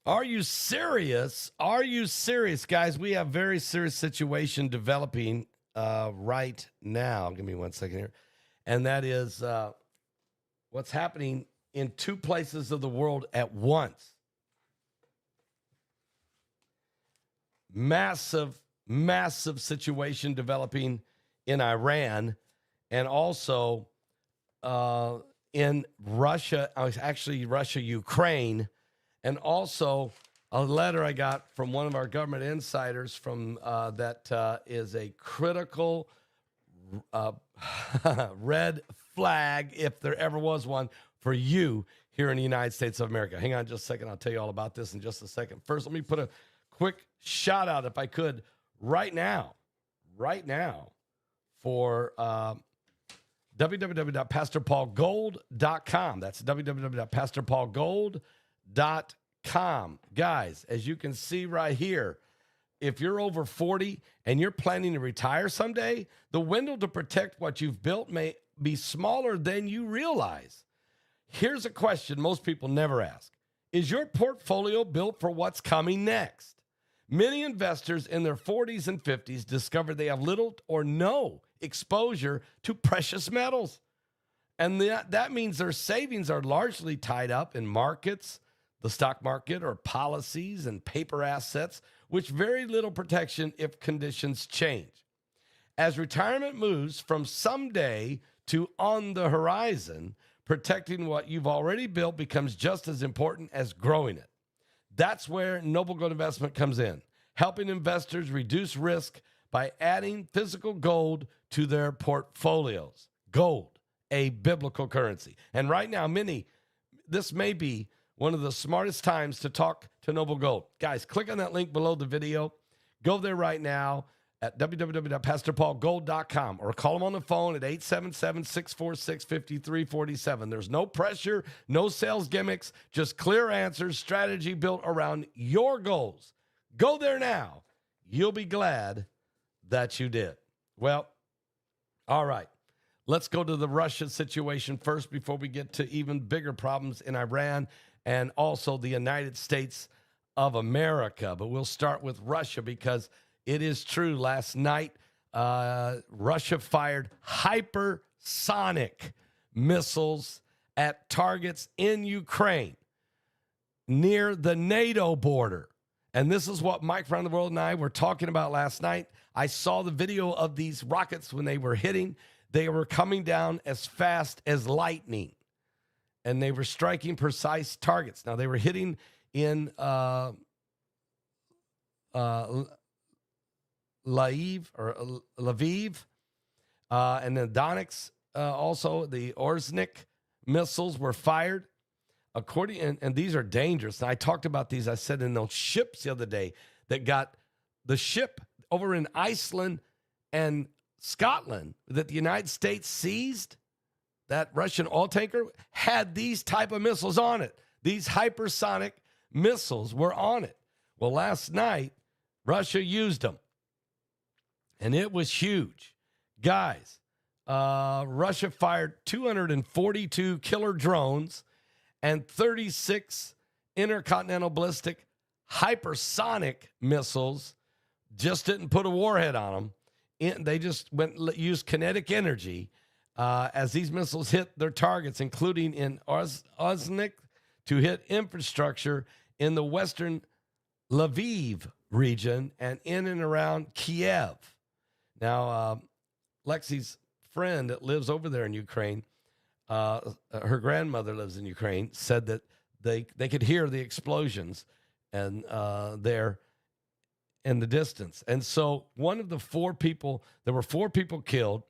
Are you serious? Are you serious, guys? We have a very serious situation developing right now. Give me 1 second here. And that is what's happening in two places of the world at once. Massive, massive situation developing in Iran and also in Russia, actually Russia, Ukraine, and also a letter I got from one of our government insiders from that is a critical red flag, if there ever was one, for you here in the United States of America. Hang on just a second. I'll tell you all about this in just a second. First, let me put a quick shout out, if I could, right now, for www.pastorpaulgold.com. That's www.pastorpaulgold.com. Guys, as you can see right here, if you're over 40 and you're planning to retire someday, the window to protect what you've built may be smaller than you realize. Here's a question most people never ask. Is your portfolio built for what's coming next? Many investors in their 40s and 50s discover they have little or no exposure to precious metals. And that means their savings are largely tied up in markets, the stock market, or policies and paper assets, with very little protection if conditions change. As retirement moves from someday to on the horizon, protecting what you've already built becomes just as important as growing it. That's where Noble Gold Investment comes in, helping investors reduce risk by adding physical gold to their portfolios. Gold, a biblical currency. And right now, this may be one of the smartest times to talk to Noble Gold. Guys, click on that link below the video. Go there right now at www.pastorpaulgold.com or call them on the phone at 877-646-5347. There's no pressure, no sales gimmicks, just clear answers, strategy built around your goals. Go there now. You'll be glad that you did. Well, all right. Let's go to the Russia situation first before we get to even bigger problems in Iran and also the United States of America. But we'll start with Russia because it is true. Last night, Russia fired hypersonic missiles at targets in Ukraine near the NATO border. And this is what Mike Around the World and I were talking about last night. I saw the video of these rockets when they were hitting. They were coming down as fast as lightning, and they were striking precise targets. Now, they were hitting in Lviv and then Donetsk. Also, the Orznik missiles were fired. And these are dangerous. And I talked about these. I said in those ships the other day that got the ship over in Iceland and Scotland that the United States seized, that Russian oil tanker, had these type of missiles on it. These hypersonic missiles were on it. Well, last night, Russia used them, and it was huge. Guys, Russia fired 242 killer drones and 36 intercontinental ballistic hypersonic missiles. Just didn't put a warhead on them. They just used kinetic energy as these missiles hit their targets, including in Orznik, to hit infrastructure in the western Lviv region and in and around Kiev. Now, Lexi's friend that lives over there in Ukraine, her grandmother lives in Ukraine, said that they could hear the explosions and there in the distance. And so one of the there were four people killed,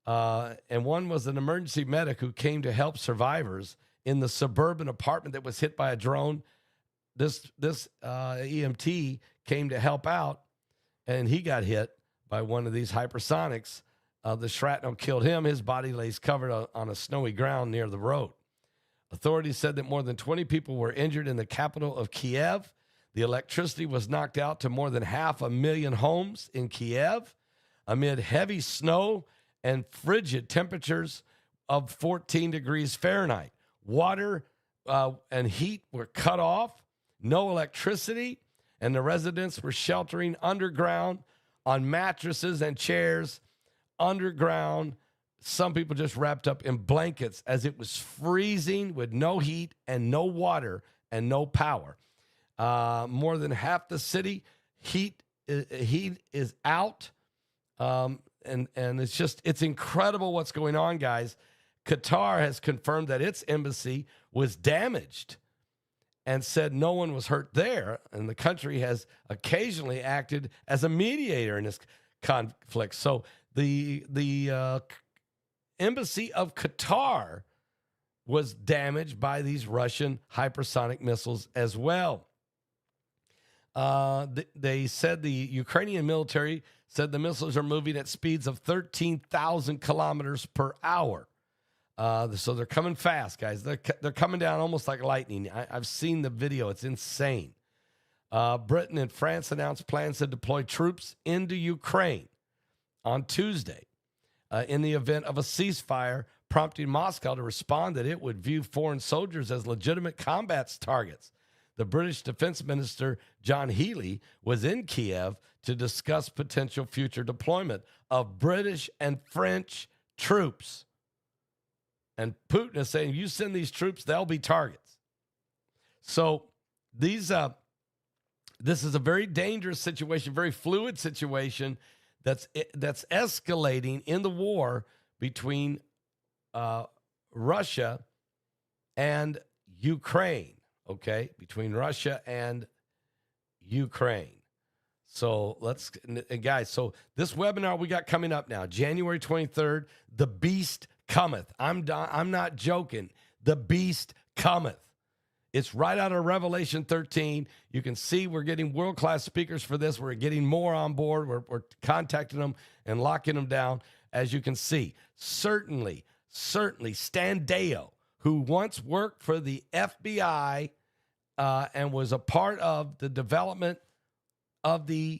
and one was an emergency medic who came to help survivors in the suburban apartment that was hit by a drone. This EMT came to help out, and he got hit by one of these hypersonics. The shrapnel killed him. His body lays covered on a snowy ground near the road. Authorities said that more than 20 people were injured in the capital of Kiev. The electricity was knocked out to more than 500,000 homes in Kiev amid heavy snow and frigid temperatures of 14 degrees Fahrenheit. Water and heat were cut off. no electricity, and the residents were sheltering underground on mattresses and chairs underground. Some people just wrapped up in blankets as it was freezing with no heat and no water and no power. More than half the city heat is out. And it's incredible what's going on, guys. Qatar has confirmed that its embassy was damaged and said no one was hurt there. And the country has occasionally acted as a mediator in this conflict. So the embassy of Qatar was damaged by these Russian hypersonic missiles as well. They said the Ukrainian military said the missiles are moving at speeds of 13,000 kilometers per hour. So they're coming fast, guys. They're coming down almost like lightning. I've seen the video. It's insane. Britain and France announced plans to deploy troops into Ukraine on Tuesday in the event of a ceasefire, prompting Moscow to respond that it would view foreign soldiers as legitimate combat targets. The British Defense Minister, John Healey, was in Kiev to discuss potential future deployment of British and French troops. And Putin is saying, you send these troops, they'll be targets. So this is a very dangerous situation, very fluid situation that's escalating in the war between Russia and Ukraine. Okay, between Russia and Ukraine. So guys, so this webinar we got coming up now, January 23rd, the beast cometh. I'm not joking. The beast cometh. It's right out of Revelation 13. You can see we're getting world-class speakers for this. We're getting more on board. We're contacting them and locking them down. As you can see, certainly Stan Deyo, who once worked for the FBI and was a part of the development of the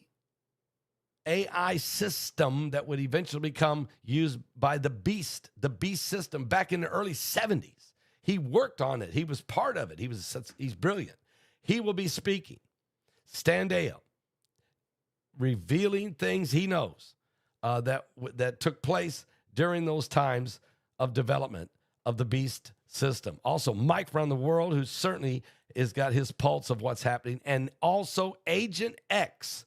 AI system that would eventually become used by the beast system back in the early 70s. He worked on it. He was part of it. He's brilliant. He will be speaking. Stan Deyo, revealing things he knows that took place during those times of development of the beast system. Also, Mike around the world, who certainly has got his pulse of what's happening. And also Agent X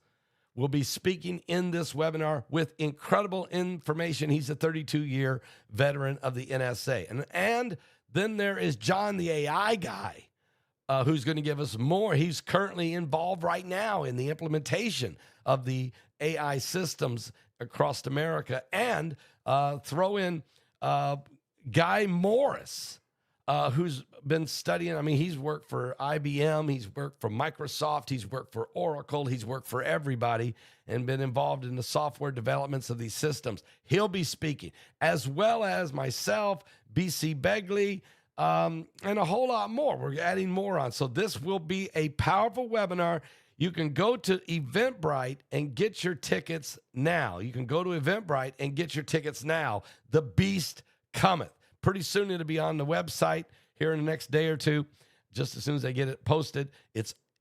will be speaking in this webinar with incredible information. He's a 32-year veteran of the NSA. And then there is John, the AI guy, who's going to give us more. He's currently involved right now in the implementation of the AI systems across America. And throw in Guy Morris, who's been studying. I mean, he's worked for IBM, he's worked for Microsoft, he's worked for Oracle, he's worked for everybody and been involved in the software developments of these systems. He'll be speaking, as well as myself, BC Begley, and a whole lot more. We're adding more on. So this will be a powerful webinar. You can go to Eventbrite and get your tickets now. You can go to Eventbrite and get your tickets now. The Beast cometh. Pretty soon it'll be on the website here in the next day or two, just as soon as they get it posted.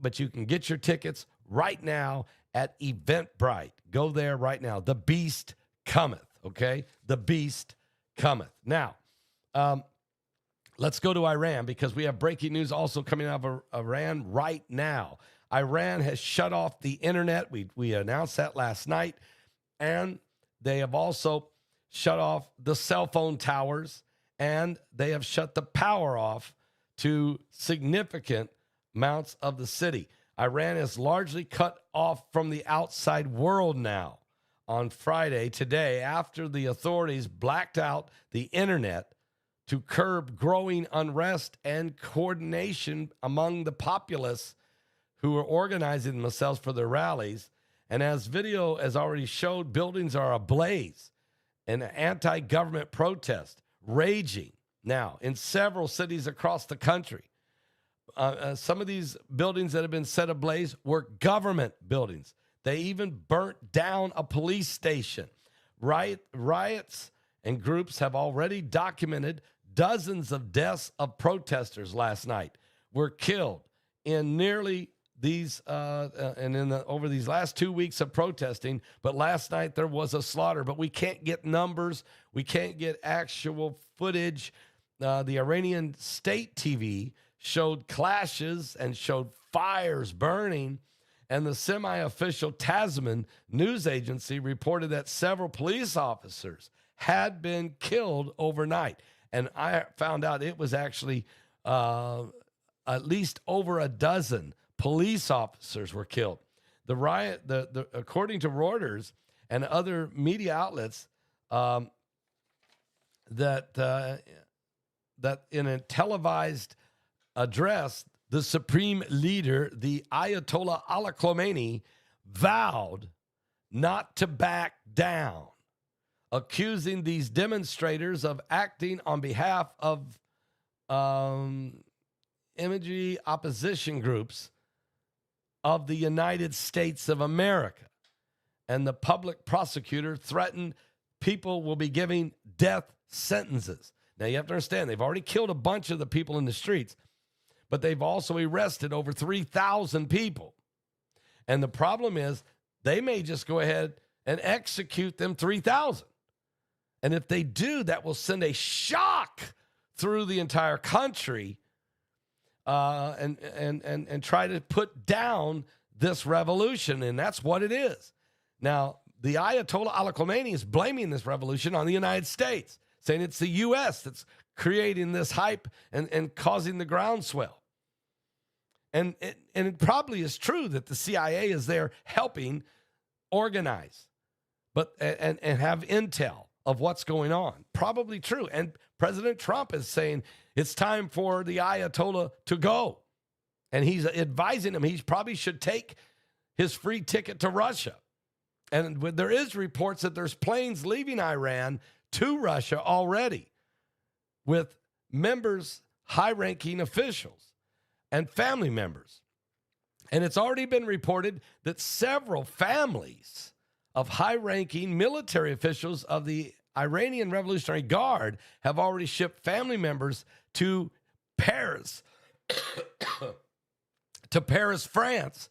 But you can get your tickets right now at Eventbrite. Go there right now. The Beast cometh, okay? The Beast cometh. Now, let's go to Iran, because we have breaking news also coming out of Iran right now. Iran has shut off the internet. We announced that last night. And they have also shut off the cell phone towers, and they have shut the power off to significant amounts of the city. Iran is largely cut off from the outside world now. On Friday, today, after the authorities blacked out the internet to curb growing unrest and coordination among the populace who are organizing themselves for their rallies. And as video has already showed, buildings are ablaze and anti-government protest raging now in several cities across the country. Some of these buildings that have been set ablaze were government buildings. They even burnt down a police station. Riots and groups have already documented dozens of deaths of protesters last night were killed in nearly these over these last 2 weeks of protesting, but last night there was a slaughter. But we can't get numbers. We can't get actual footage. The Iranian state TV showed clashes and showed fires burning, and the semi-official Tasman news agency reported that several police officers had been killed overnight. And I found out it was actually at least over a dozen police officers were killed. The riot, according to Reuters and other media outlets, that in a televised address, the supreme leader, the Ayatollah Ali Khamenei, vowed not to back down, accusing these demonstrators of acting on behalf of imagery opposition groups of the United States of America. And the public prosecutor threatened people will be giving death sentences. Now, you have to understand, they've already killed a bunch of the people in the streets, but they've also arrested over 3,000 people. And the problem is they may just go ahead and execute them 3,000. And if they do, that will send a shock through the entire country and try to put down this revolution. And that's what it is. Now, the Ayatollah Ali Khamenei is blaming this revolution on the United States, saying it's the U.S. that's creating this hype and causing the groundswell. And it probably is true that the CIA is there helping organize and have intel of what's going on. Probably true. And President Trump is saying it's time for the Ayatollah to go. And he's advising him he probably should take his free ticket to Russia. And there is reports that there's planes leaving Iran to Russia already with members, high-ranking officials and family members. And it's already been reported that several families of high-ranking military officials of the Iranian Revolutionary Guard have already shipped family members to Paris, France,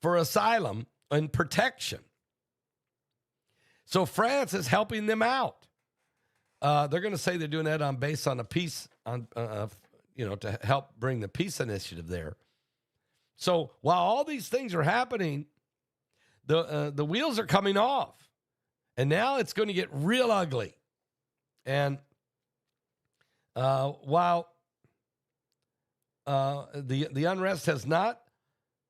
for asylum and protection. So France is helping them out. They're going to say they're doing that based on a peace, to help bring the peace initiative there. So while all these things are happening, the wheels are coming off, and now it's going to get real ugly. And while the unrest has not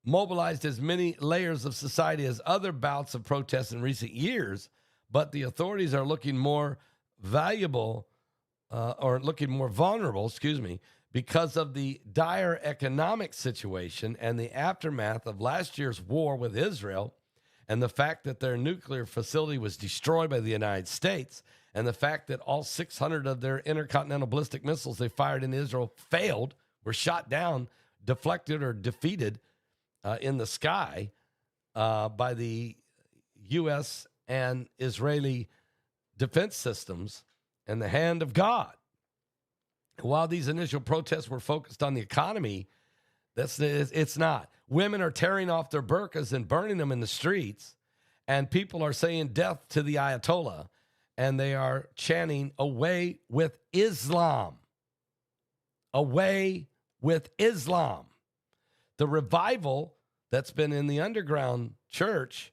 mobilized as many layers of society as other bouts of protests in recent years, but the authorities are looking more vulnerable, because of the dire economic situation and the aftermath of last year's war with Israel, and the fact that their nuclear facility was destroyed by the United States, and the fact that all 600 of their intercontinental ballistic missiles they fired in Israel failed, were shot down, deflected, or defeated in the sky by the U.S. and Israeli defense systems and the hand of God. While these initial protests were focused on the economy, it's not. Women are tearing off their burqas and burning them in the streets, and people are saying death to the Ayatollah, and they are chanting, "Away with Islam. Away with Islam." The revival that's been in the underground church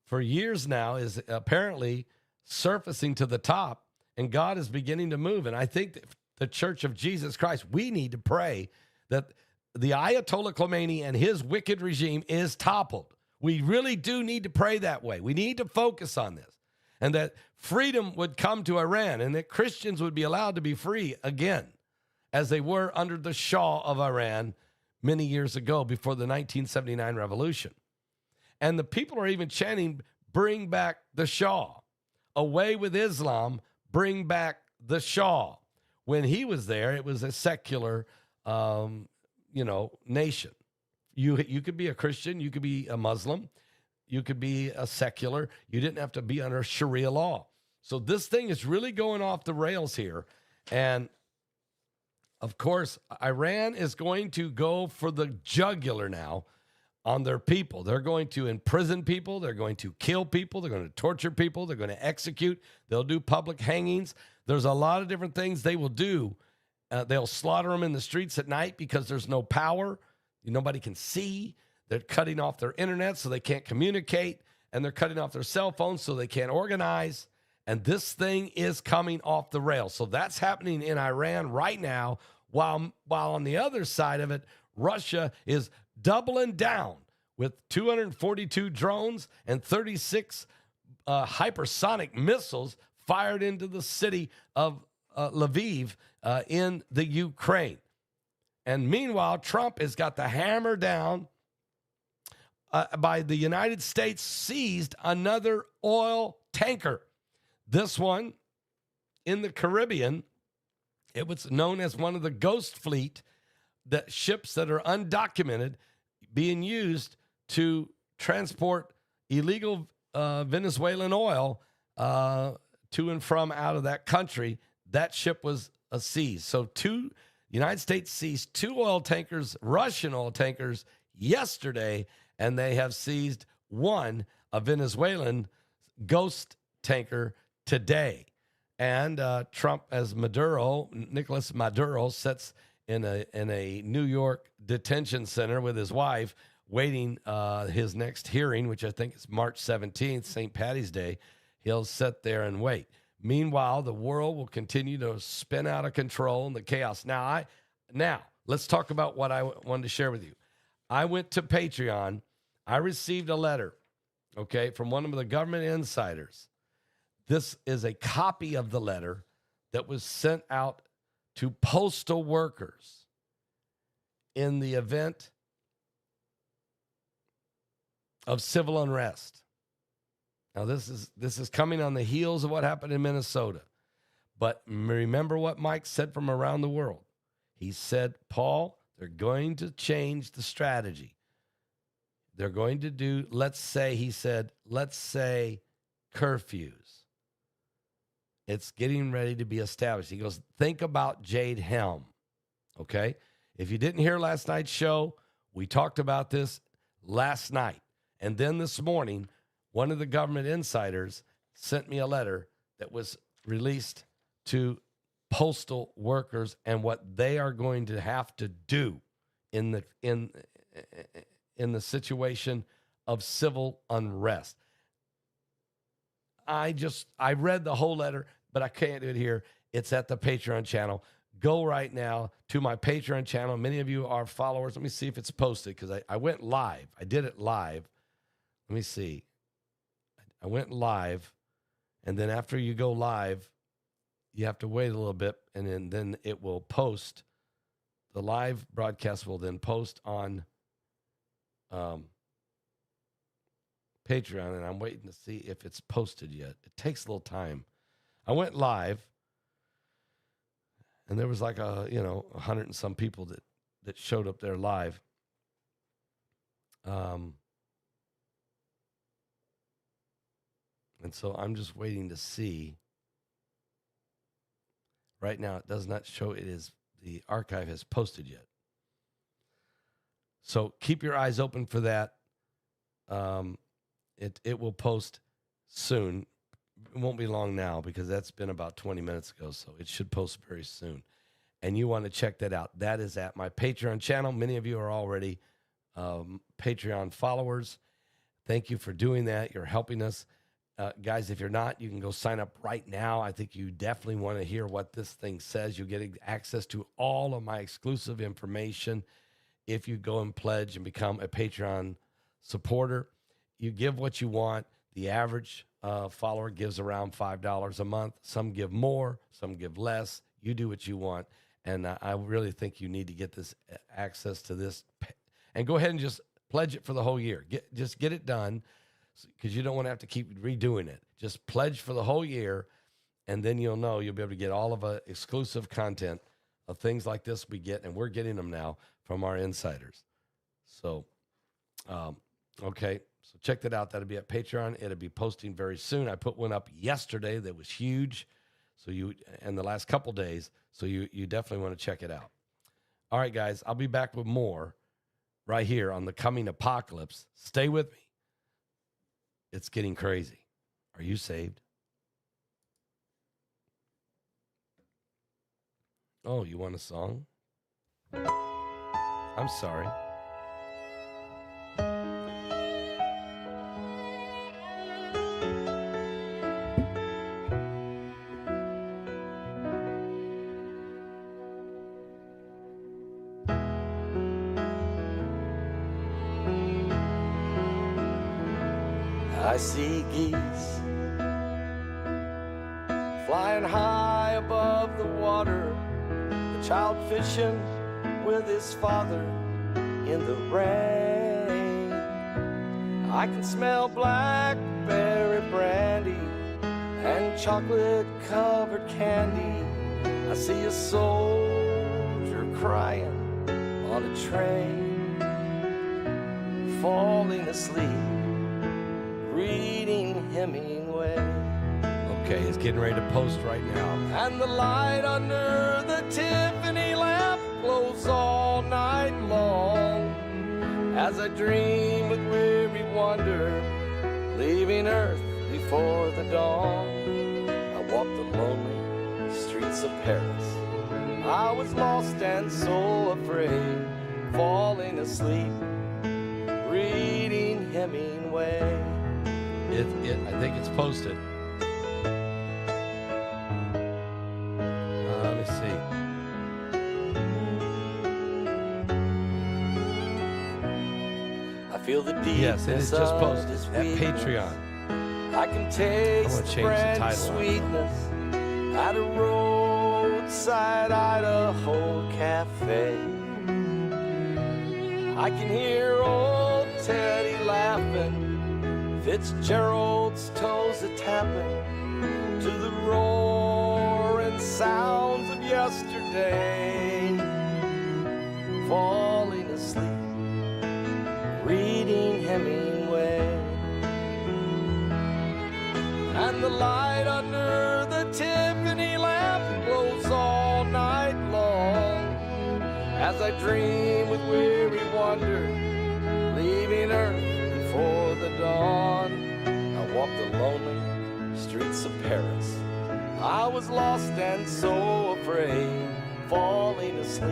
for years now is apparently surfacing to the top, and God is beginning to move. And I think that the Church of Jesus Christ, we need to pray that the Ayatollah Khamenei and his wicked regime is toppled. We really do need to pray that way. We need to focus on this, and that freedom would come to Iran, and that Christians would be allowed to be free again, as they were under the Shah of Iran many years ago before the 1979 revolution. And the people are even chanting, "Bring back the Shah. Away with Islam. Bring back the Shah." When he was there, it was a secular, nation. You could be a Christian, you could be a Muslim, you could be a secular. You didn't have to be under Sharia law. So this thing is really going off the rails here, and of course, Iran is going to go for the jugular now on their people. They're going to imprison people. They're going to kill people. They're going to torture people. They're going to execute. They'll do public hangings. There's a lot of different things they will do. They'll slaughter them in the streets at night because there's no power. Nobody can see. They're cutting off their internet so they can't communicate. And they're cutting off their cell phones so they can't organize. And this thing is coming off the rails. So that's happening in Iran right now, while on the other side of it, Russia is doubling down with 242 drones and 36 hypersonic missiles fired into the city of Lviv in the Ukraine. And meanwhile, Trump has got the hammer down by the United States seized another oil tanker. This one in the Caribbean, it was known as one of the ghost fleet, that ships that are undocumented being used to transport illegal Venezuelan oil to and from out of that country. That ship was seized. So United States seized 2 oil tankers, Russian oil tankers, yesterday, and they have seized one, a Venezuelan ghost tanker, today. And Trump, as Nicolas Maduro, sits in a New York detention center with his wife, waiting his next hearing, which I think is March 17th, St. Patty's Day. He'll sit there and wait. Meanwhile, the world will continue to spin out of control and the chaos. Now, let's talk about what I wanted to share with you. I went to Patreon. I received a letter, from one of the government insiders. This is a copy of the letter that was sent out to postal workers in the event of civil unrest. Now, this is coming on the heels of what happened in Minnesota. But remember what Mike said from around the world. He said, Paul, they're going to change the strategy. They're going to do, let's say curfews. It's getting ready to be established. He goes, think about Jade Helm, okay? If you didn't hear last night's show, we talked about this last night. And then this morning, one of the government insiders sent me a letter that was released to postal workers and what they are going to have to do in the situation of civil unrest. I read the whole letter, but I can't do it here. It's at the Patreon channel. Go right now to my Patreon channel. Many of you are followers. Let me see if it's posted, because I went live. I did it live. Let me see. I went live, and then after you go live, you have to wait a little bit, and then it will post. The live broadcast will then post on Patreon, and I'm waiting to see if it's posted yet. It takes a little time. I went live, and there was like 100 and some people that showed up there live. And so I'm just waiting to see. Right now, it does not show the archive has posted yet. So keep your eyes open for that. It will post soon. It won't be long now, because that's been about 20 minutes ago, so it should post very soon. And you want to check that out. That is at my Patreon channel. Many of you are already Patreon followers. Thank you for doing that. You're helping us. Guys, if you're not, you can go sign up right now. I think you definitely want to hear what this thing says. You're getting access to all of my exclusive information if you go and pledge and become a Patreon supporter. You give what you want. The average follower gives around $5 a month. Some give more, some give less. You do what you want. And I really think you need to get this access to this. And go ahead and just pledge it for the whole year. Just get it done, because you don't want to have to keep redoing it. Just pledge for the whole year, and then you'll be able to get all of the exclusive content of things like this we get, and we're getting them now from our insiders. So, okay. So check that out. That'll be at Patreon. It'll be posting very soon. I put one up yesterday that was huge. So in the last couple days. So you definitely want to check it out. All right, guys, I'll be back with more right here on the coming apocalypse. Stay with me. It's getting crazy. Are you saved? Oh, you want a song? I'm sorry. I see geese flying high above the water, a child fishing with his father in the rain. I can smell blackberry brandy and chocolate-covered candy. I see a soldier crying on a train, falling asleep, reading Hemingway. Okay, it's getting ready to post right now. And the light under the Tiffany lamp glows all night long, as I dream with weary wonder, leaving Earth before the dawn. I walk the lonely streets of Paris. I was lost and so afraid, falling asleep, reading Hemingway. I think it's posted. Let me see. I feel the deepness Yes, it is just of posted his at weakness. Patreon. I can taste the change the brandy title on it. sweetness at a roadside Idaho cafe. I can hear old Teddy laughing, Fitzgerald's toes a-tapping to the roaring sounds of yesterday. Falling asleep, reading Hemingway. And the light under the Tiffany lamp glows all night long, as I dream with weary wonder, leaving Earth before the dawn. I walk the lonely streets of Paris. I was lost and so afraid, falling asleep,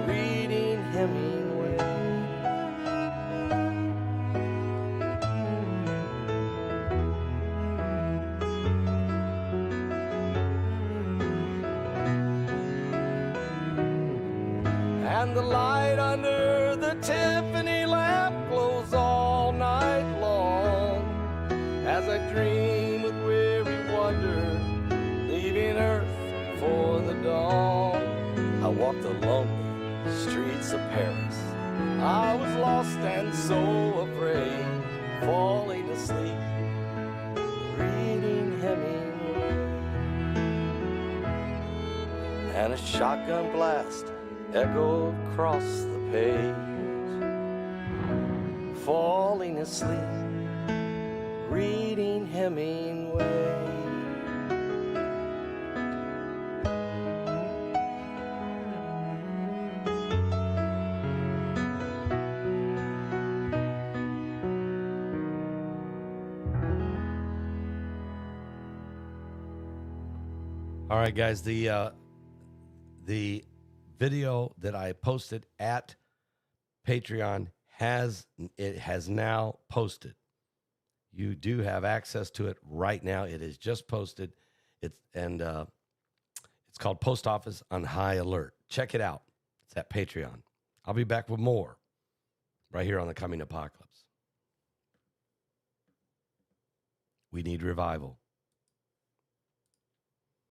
reading Hemingway. And the light under the Tiffany lamp glows all night long, as I dream with weary wonder, leaving Earth before the dawn. I walk the lonely streets of Paris. I was lost and so afraid, falling asleep, reading Hemingway. And a shotgun blast echoed across the page, falling asleep, reading Hemingway. All right, guys, the video that I posted at Patreon has now posted. You do have access to it right now. It is just posted. It's called Post Office on High Alert. Check it out. It's at Patreon. I'll be back with more right here on the coming apocalypse. We need revival.